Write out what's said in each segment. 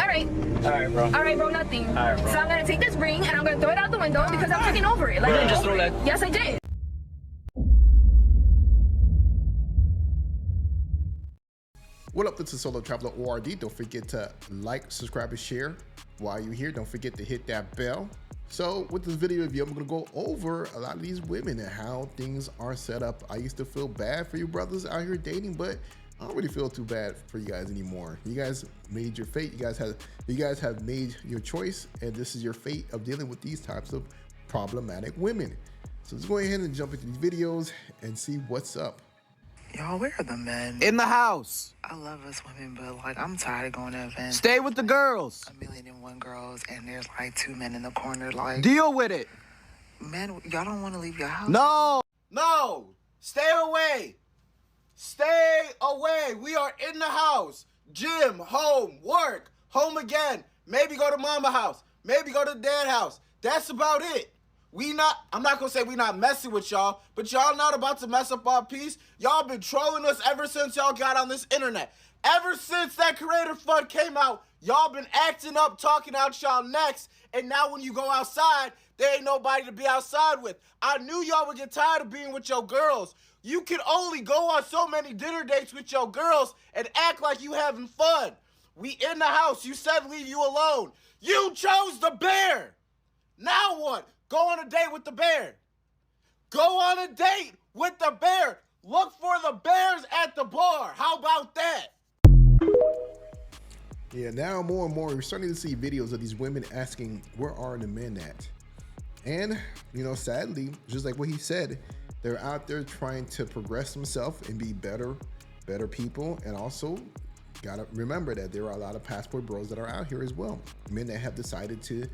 All right. All right, bro. All right, bro, nothing. All right, bro. So I'm gonna take this ring and I'm gonna throw it out the window because I'm taking over it. Like, You didn't just throw that. Yes, I did. What up, this is Solo Traveler ORD. Don't forget to like, subscribe, and share. While you're here, don't forget to hit that bell. So with this video review, I'm gonna go over a lot of these women and how things are set up. I used to feel bad for you brothers out here dating, but I don't really feel too bad for you guys anymore. You guys made your fate. You guys have made your choice, and this is your fate of dealing with these types of problematic women. So let's go ahead and jump into these videos and see what's up. Y'all, where are the men? In the house. I love us women, but like I'm tired of going to events. Stay with the girls. 1,000,001 girls, and there's like 2 men in the corner. Like, Deal with it. man, y'all don't want to leave your house. No. Stay away. Stay away. We are in the house. Gym, home, work, home again. Maybe go to mama house. Maybe go to dad house. That's about it. I'm not gonna say we not messing with y'all, but y'all not about to mess up our peace. Y'all been trolling us ever since y'all got on this internet. Ever since that creator fund came out, y'all been acting up, talking out y'all necks, and now when you go outside, there ain't nobody to be outside with. I knew y'all would get tired of being with your girls. You can only go on so many dinner dates with your girls and act like you having fun. We in the house. You said leave you alone. You chose the bear. Now what? Go on a date with the bear. Go on a date with the bear. Look for the bears at the bar. How about that? Yeah, now more and more we're starting to see videos of these women asking, where are the men at? And, you know, sadly, just like what he said, they're out there trying to progress themselves and be better people. And also, gotta remember that there are a lot of passport bros that are out here as well. Men that have decided to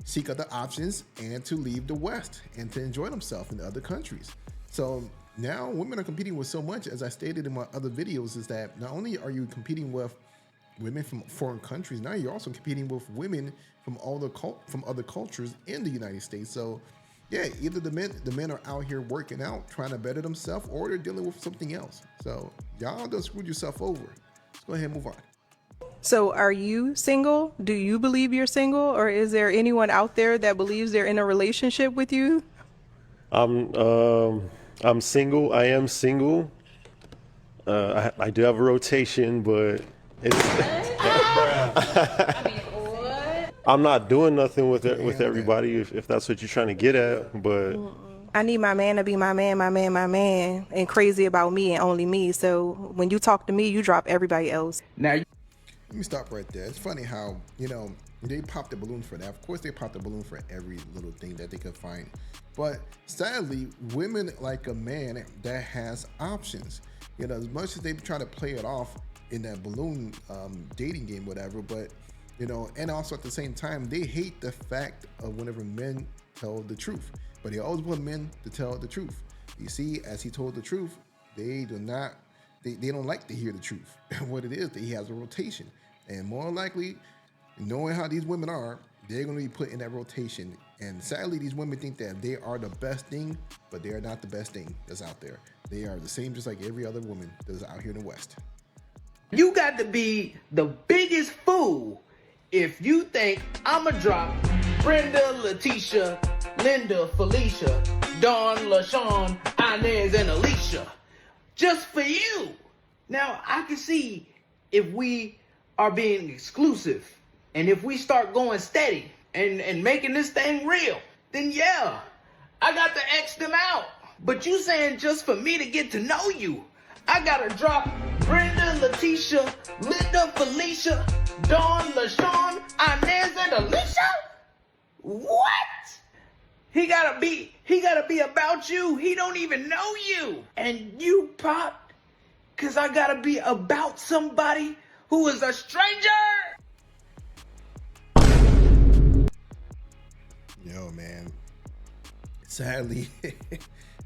seek other options and to leave the West and to enjoy themselves in other countries. So now women are competing with so much, as I stated in my other videos, is that not only are you competing with women from foreign countries, now you're also competing with women from other cultures in the United States. So yeah, either the men are out here working out, trying to better themselves, or they're dealing with something else. So y'all done screwed yourself over. Let's go ahead and move on. So are you single? Do you believe you're single? Or is there anyone out there that believes they're in a relationship with you? I'm single. I am single. I do have a rotation, but it's I'm not doing nothing with it, with everybody, if that's what you're trying to get at, but I need my man to be my man, and crazy about me and only me. So when you talk to me, you drop everybody else. Now, let me stop right there. It's funny how, you know, they popped the balloon for that. Of course, they popped the balloon for every little thing that they could find. But sadly, women like a man that has options. You know, as much as they try to play it off in that balloon dating game, whatever, but, you know, and also at the same time, they hate the fact of whenever men tell the truth. But they always want men to tell the truth. You see, as he told the truth, they do not, they don't like to hear the truth. What it is, that he has a rotation. And more likely, knowing how these women are, they're going to be put in that rotation. And sadly, these women think that they are the best thing, but they are not the best thing that's out there. They are the same just like every other woman that's out here in the West. You got to be the biggest fool if you think I'ma drop Brenda, Letitia, Linda, Felicia, Dawn, LaShawn, Inez, and Alicia just for you. Now, I can see if we are being exclusive and if we start going steady and making this thing real, then yeah, I got to X them out. But you saying just for me to get to know you, I gotta drop Brenda, Letitia, Linda, Felicia, Dawn, LaShawn, Inez, and Alicia? What? He gotta be about you. He don't even know you. And you popped, cause I gotta be about somebody who is a stranger? Yo, man. Sadly,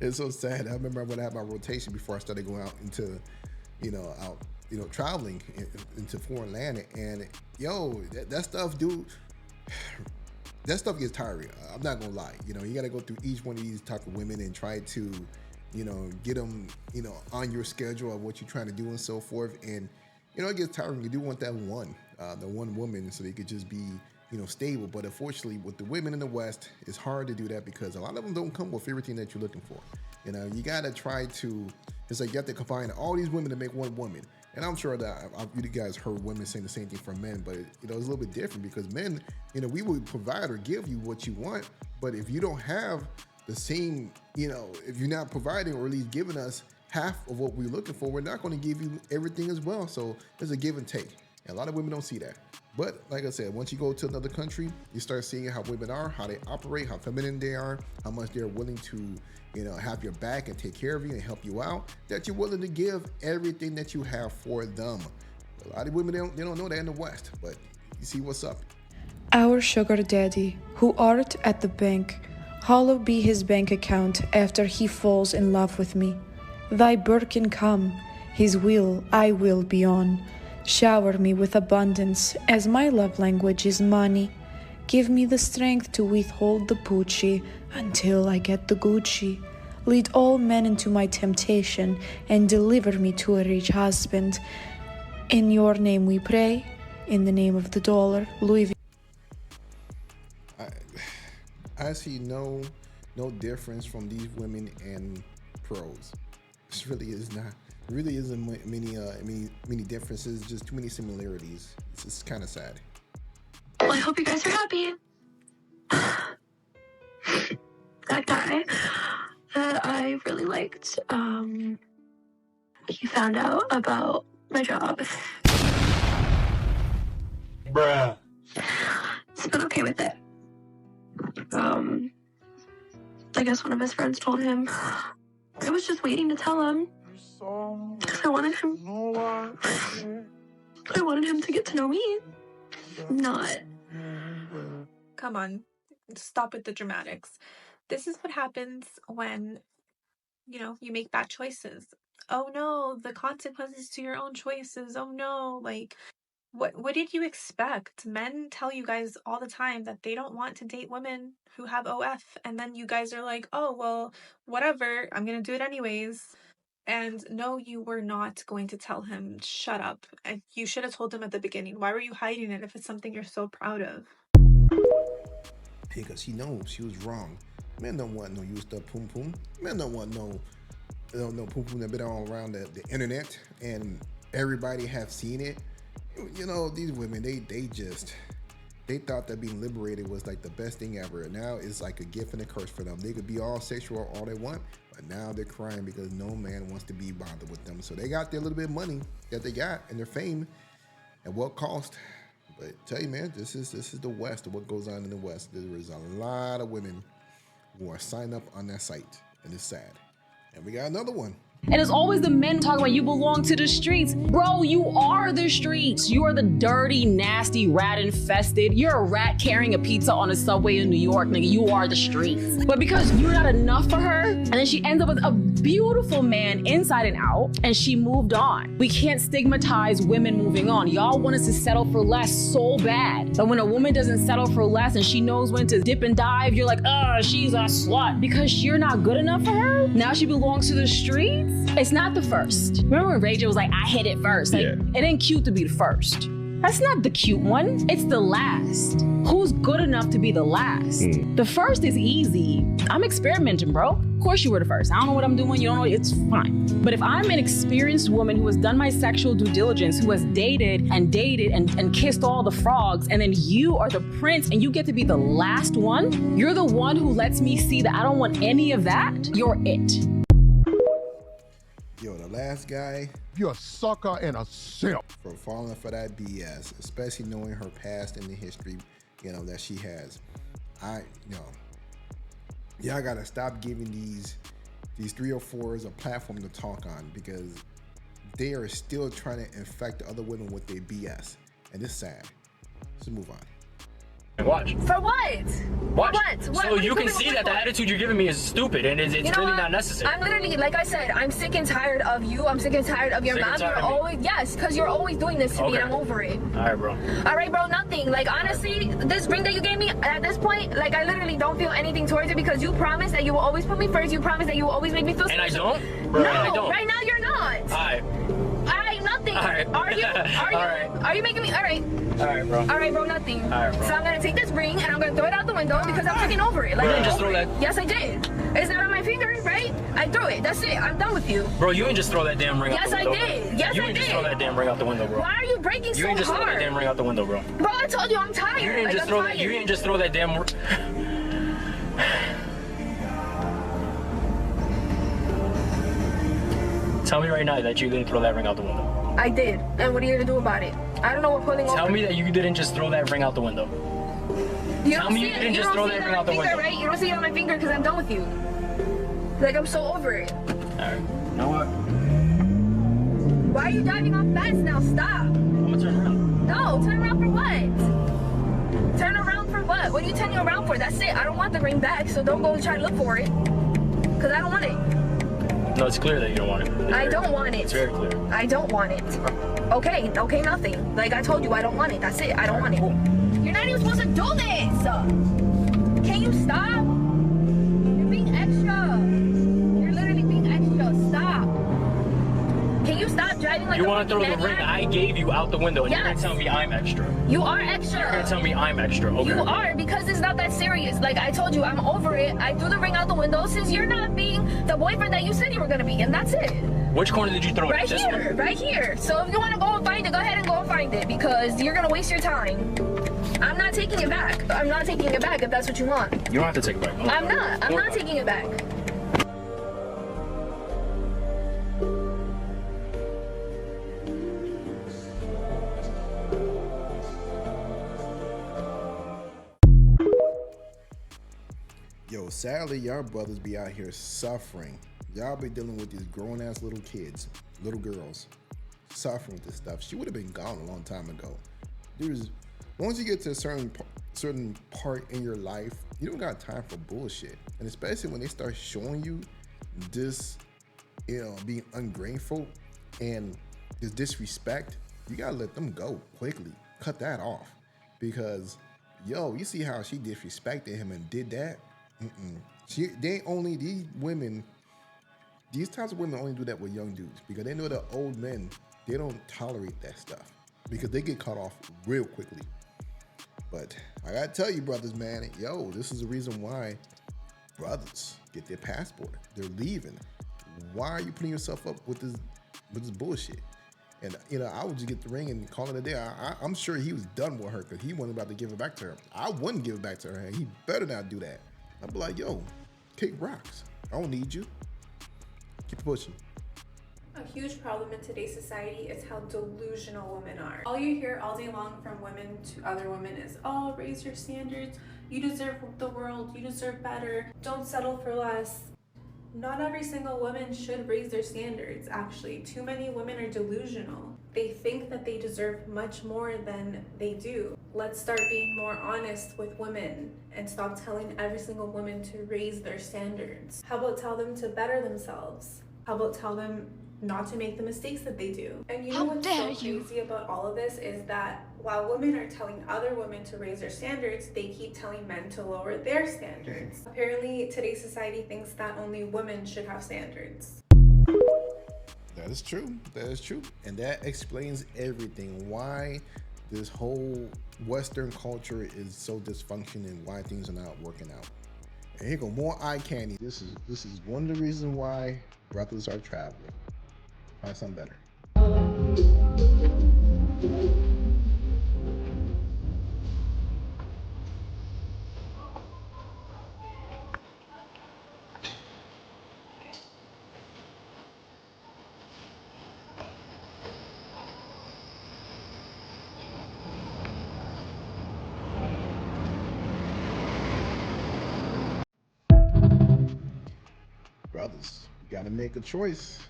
it's so sad. I remember when I had my rotation before I started going out into, traveling into foreign land, and yo, that stuff, dude, that stuff gets tiring. I'm not gonna lie. You know, you gotta go through each one of these type of women and try to, get them, on your schedule of what you're trying to do and so forth. And, it gets tiring. You do want that one. the one woman so they could just be, you know, stable. But unfortunately, with the women in the West, it's hard to do that because a lot of them don't come with everything that you're looking for. You know, you gotta try to. It's like you have to combine all these women to make one woman. And I'm sure that you guys heard women saying the same thing from men, but you know, it's a little bit different because men, you know, we will provide or give you what you want, but if you don't have the same, you know, if you're not providing or at least giving us half of what we're looking for, we're not going to give you everything as well. So there's a give and take. And a lot of women don't see that. But like I said, once you go to another country, you start seeing how women are, how they operate, how feminine they are, how much they're willing to, you know, have your back and take care of you and help you out, that you're willing to give everything that you have for them. A lot of women, they don't know that in the West, but you see what's up. Our sugar daddy, who art at the bank, hallowed be his bank account after he falls in love with me. Thy Birkin come, his will I will be on. Shower me with abundance, as my love language is money. Give me the strength to withhold the Poochie until I get the Gucci. Lead all men into my temptation and deliver me to a rich husband. In your name we pray, in the name of the dollar, Louis. I see no difference from these women and pros. This really is not. Really isn't many differences. Just too many similarities. It's just kind of sad. Well, I hope you guys are happy. That guy that I really liked, he found out about my job. Bruh. He's been okay with it. I guess one of his friends told him. I was just waiting to tell him. Because I wanted him to get to know me. Not. Come on. Stop with the dramatics. This is what happens when, you know, you make bad choices. Oh no, the consequences to your own choices. Oh no, like, what did you expect? Men tell you guys all the time that they don't want to date women who have OF, and then you guys are like, oh, well, whatever, I'm gonna do it anyways. And no, you were not going to tell him, shut up. And you should have told him at the beginning. Why were you hiding it if it's something you're so proud of? Because she knows she was wrong. Men don't want no used up poom poom. Men don't want no poom poom that been all around the internet and everybody have seen it. You know, these women, they thought that being liberated was like the best thing ever. And now it's like a gift and a curse for them. They could be all sexual all they want, but now they're crying because no man wants to be bothered with them. So they got their little bit of money that they got and their fame at what cost. But tell you, man, this is the West, what goes on in the West. There is a lot of women who are signed up on that site, and it's sad. And we got another one. And it's always the men talking about you belong to the streets. Bro, you are the streets. You are the dirty, nasty, rat-infested. You're a rat carrying a pizza on a subway in New York, nigga. You are the streets. But because you're not enough for her, and then she ends up with a beautiful man inside and out, and she moved on. We can't stigmatize women moving on. Y'all want us to settle for less so bad. But when a woman doesn't settle for less and she knows when to dip and dive, you're like, oh, she's a slut. Because you're not good enough for her? Now she belongs to the streets? It's not the first. Remember when Ray J was like, I hit it first? Like, it ain't cute to be the first. That's not the cute one. It's the last. Who's good enough to be the last? The first is easy. I'm experimenting, bro. Of course you were the first. I don't know what I'm doing. You don't know. It's fine. But if I'm an experienced woman who has done my sexual due diligence, who has dated and kissed all the frogs, and then you are the prince and you get to be the last one, you're the one who lets me see that I don't want any of that, you're it. Yo, the last guy. You're a sucker and a simp. For falling for that BS, especially knowing her past and the history, you know, that she has. Y'all gotta stop giving these 304s a platform to talk on because they are still trying to infect the other women with their BS. And it's sad. Let's move on. Watch. For what? Watch. What? So you can see that the attitude you're giving me is stupid and it's really not necessary. I'm literally, like I said, I'm sick and tired of you. I'm sick and tired of your mouth. You're always, yes, because you're always doing this to me and I'm over it. All right, bro. All right, bro, nothing. Like, honestly, this ring that you gave me, at this point, like, I literally don't feel anything towards it because you promised that you will always put me first. You promised that you will always make me feel special. And I don't? Bro, no, I don't. Right now you're not. All right. Nothing. right. Are you making me? All right. All right, bro. All right, bro. Nothing. All right, bro. So I'm gonna take this ring and I'm gonna throw it out the window because I'm freaking over it. Like, Bro, you just throw that. Yes, I did. It's not on my finger, right? I threw it. That's it. I'm done with you. Bro, you ain't just throw that damn ring out the window. Yes, I did. Yes, you I ain't did. just throw that damn ring out the window, bro. Why are you breaking so hard? You ain't just throw that damn ring out the window, bro. Bro, I told you I'm tired. You ain't just throw that. You ain't just throw that damn. Tell me right now that you didn't throw that ring out the window. I did. And what are you gonna do about it? I don't know what pulling over. Tell me that you didn't just throw that ring out the window. Tell me you didn't just throw that ring out the window. Right? You don't see it on my finger because I'm done with you. Like, I'm so over it. Alright. You know what? Why are you driving off fast now? Stop. I'm gonna turn around. No, turn around for what? Turn around for what? What are you turning around for? That's it. I don't want the ring back, so don't go try to look for it. Because I don't want it. No, it's clear that you don't want it. I don't want it. It's very clear. I don't want it. Okay, nothing. Like I told you, I don't want it. That's it. I don't want it. You're not even supposed to do this. Can you stop? You're being extra. You're literally being extra. Stop. Can you stop driving like you want to throw the ring I gave you out the window and you're gonna tell me I'm extra. You are extra. You're gonna tell me I'm extra. Okay. You are, because it's not that serious. Like I told you, I'm over it. I threw the ring out the window since you're not being the boyfriend that you said you were gonna be, and that's it. Which corner did you throw it? Right here, right here. So if you want to go and find it, go ahead and go and find it because you're gonna waste your time. I'm not taking it back. I'm not taking it back if that's what you want. You don't have to take it back. I'm not taking it back. Yo, sadly, y'all brothers be out here suffering. Y'all be dealing with these grown-ass little kids, little girls, suffering with this stuff. She would have been gone a long time ago. Once you get to a certain part in your life, you don't got time for bullshit. And especially when they start showing you this, being ungrateful and this disrespect, you gotta let them go quickly. Cut that off. Because, you see how she disrespected him and did that? These types of women only do that with young dudes because they know that old men, they don't tolerate that stuff because they get cut off real quickly. But I gotta tell you, brothers, man, this is the reason why brothers get their passport. They're leaving. Why are you putting yourself up with this bullshit? And I would just get the ring and call it a day. I'm sure he was done with her because he wasn't about to give it back to her. I wouldn't give it back to her, and he better not do that. I'd be like, kick rocks. I don't need you. Keep pushing. A huge problem in today's society is how delusional women are. All you hear all day long from women to other women is, oh, raise your standards. You deserve the world. You deserve better. Don't settle for less. Not every single woman should raise their standards, actually. Too many women are delusional. They think that they deserve much more than they do. Let's start being more honest with women and stop telling every single woman to raise their standards. How about tell them to better themselves? How about tell them not to make the mistakes that they do? And you know what's so crazy about all of this is that while women are telling other women to raise their standards, they keep telling men to lower their standards. Apparently, today's society thinks that only women should have standards. That is true. That is true. And that explains everything. Why this whole Western culture is so dysfunctional and why things are not working out. And here go more eye candy. This is one of the reasons why brothers are traveling. Find something better. Brothers, you gotta make a choice.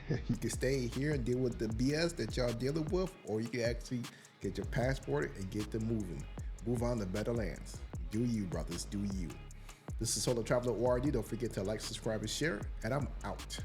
You can stay here and deal with the BS that y'all dealing with, or you can actually get your passport and get them moving. Move on to better lands. Do you, brothers, do you. This is Solo Traveler ORD. Don't forget to like, subscribe, and share, and I'm out.